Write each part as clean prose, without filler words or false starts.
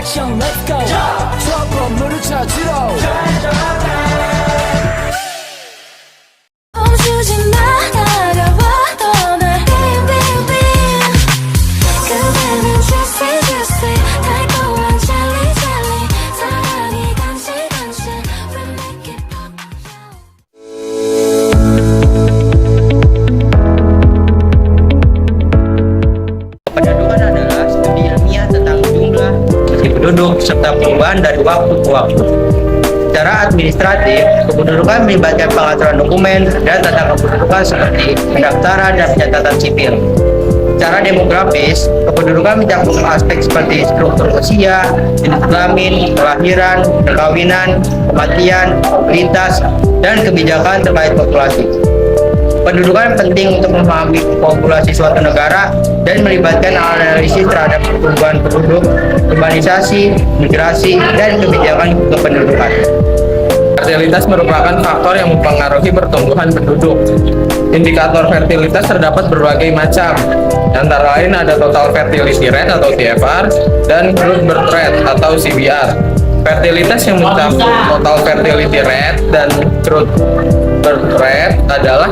action, let's go. 저 건물을 찾으러 멈추지 마 다가와도 날 그대는 juicy 달콤한 jelly 사랑이 간질 We make it pop. Pendudukan adalah studi ilmiah tentang jumlah penduduk serta perubahan dari waktu ke waktu. Secara administratif, kependudukan melibatkan pengaturan dokumen dan tata kependudukan seperti pendaftaran dan pencatatan sipil. Secara demografis, kependudukan mencakup aspek seperti struktur usia, jenis kelamin, kelahiran, perkawinan, kematian, mobilitas, dan kebijakan terkait populasi. Pendudukan penting untuk memahami populasi suatu negara dan melibatkan analisis terhadap pertumbuhan penduduk, urbanisasi, migrasi, dan kebijakan kependudukan. Fertilitas merupakan faktor yang mempengaruhi pertumbuhan penduduk. Indikator fertilitas terdapat berbagai macam, antara lain ada total fertility rate atau TFR dan crude birth rate atau CBR. Fertilitas yang mencakup total fertility rate dan crude birth rate adalah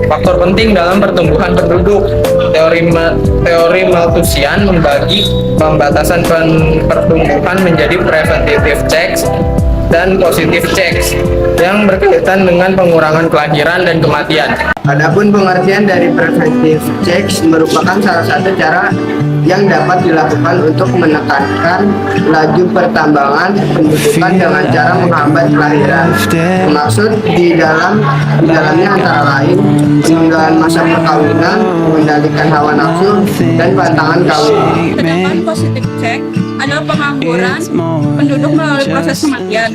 faktor penting dalam pertumbuhan penduduk. Teori Malthusian membagi pembatasan pertumbuhan menjadi preventive checks dan positive checks yang berkaitan dengan pengurangan kelahiran dan kematian. Adapun pengertian dari preventive checks merupakan salah satu cara yang dapat dilakukan untuk menekankan laju pertambangan pendudukan dengan cara menghambat kelahiran. Maksud di dalamnya antara lain penundaan masa perkawinan, mengendalikan hawa nafsu, dan pantangan kawin. Sedangkan positive check adalah pengangguran penduduk melalui proses kematian.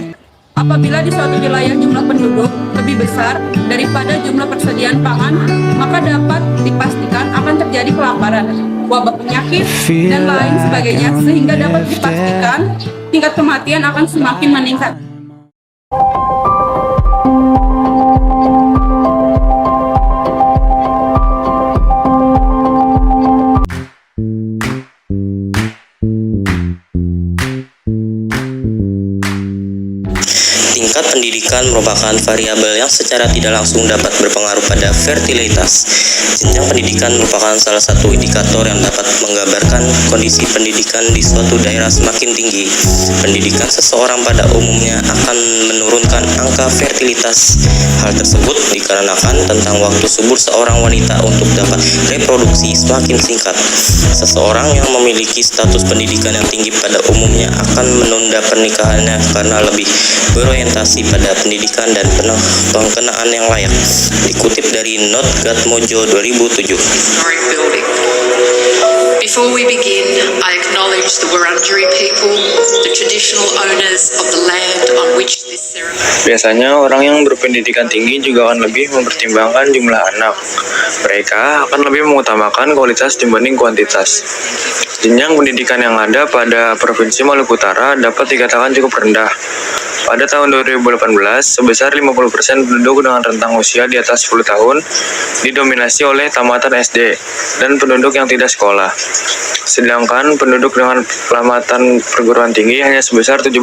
Apabila di suatu wilayah jumlah penduduk lebih besar daripada jumlah persediaan pangan, maka dapat dipastikan akan terjadi kelaparan, wabah penyakit, dan lain sebagainya, sehingga dapat dipastikan tingkat kematian akan semakin meningkat. Tingkat pendidikan merupakan variabel yang secara tidak langsung dapat berpengaruh pada fertilitas. Jenjang pendidikan merupakan salah satu indikator yang dapat menggambarkan kondisi pendidikan di suatu daerah semakin tinggi. Pendidikan seseorang pada umumnya akan menurunkan angka fertilitas. Hal tersebut dikarenakan tentang waktu subur seorang wanita untuk dapat reproduksi semakin singkat. Seseorang yang memiliki status pendidikan yang tinggi pada umumnya akan menunda pernikahannya karena lebih berorientasi pada pendidikan dan pengkenaan yang layak. Dikutip dari Not Gatmojo 2007. Historic building. Before we begin, I acknowledge the Wurundjeri people, the traditional owners of the land on which this ceremony. Biasanya orang yang berpendidikan tinggi juga akan lebih mempertimbangkan jumlah anak. Mereka akan lebih mengutamakan kualitas dibanding kuantitas. Jenjang pendidikan yang ada pada Provinsi Maluku Utara dapat dikatakan cukup rendah. Pada tahun 2018, sebesar 50% penduduk dengan rentang usia di atas 10 tahun didominasi oleh tamatan SD dan penduduk yang tidak sekolah. Sedangkan penduduk dengan tamatan perguruan tinggi hanya sebesar 17%.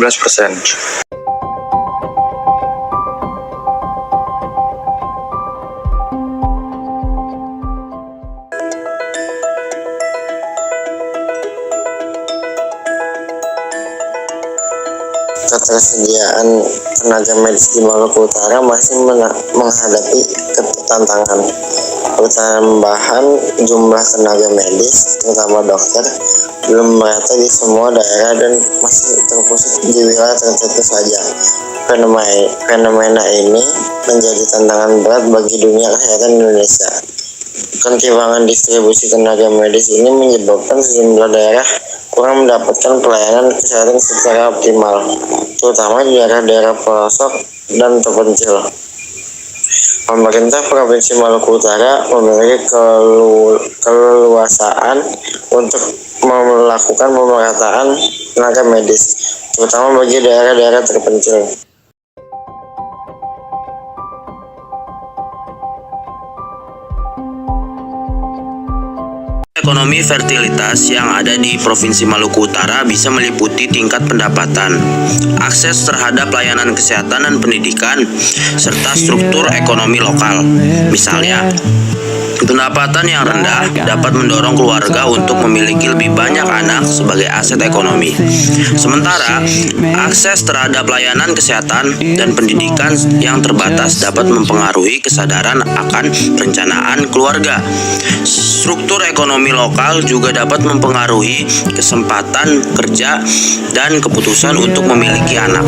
Ketersediaan tenaga medis di Maluku Utara masih menghadapi tantangan. Pertambahan jumlah tenaga medis, terutama dokter, belum merata di semua daerah dan masih terpusat di wilayah tertentu saja. Fenomena ini menjadi tantangan berat bagi dunia kesehatan Indonesia. Ketimpangan distribusi tenaga medis ini menyebabkan sejumlah daerah kurang mendapatkan pelayanan kesehatan secara optimal, terutama di daerah-daerah pelosok dan terpencil. Pemerintah Provinsi Maluku Utara memiliki keleluasaan untuk melakukan pemerataan tenaga medis, terutama bagi daerah-daerah terpencil. Ekonomi fertilitas yang ada di Provinsi Maluku Utara bisa meliputi tingkat pendapatan, akses terhadap layanan kesehatan dan pendidikan, serta struktur ekonomi lokal. Misalnya, pendapatan yang rendah dapat mendorong keluarga untuk memiliki lebih banyak anak sebagai aset ekonomi. Sementara, akses terhadap layanan kesehatan dan pendidikan yang terbatas dapat mempengaruhi kesadaran akan perencanaan keluarga. Struktur ekonomi lokal juga dapat mempengaruhi kesempatan kerja dan keputusan untuk memiliki anak.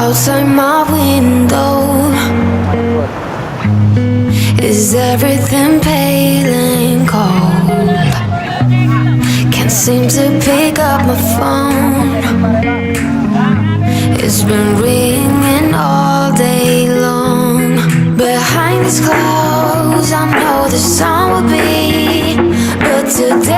Outside my window, is everything pale and cold? Can't seem to pick up my phone. It's been ringing all day long. Behind these clouds, I know the sun will be, but today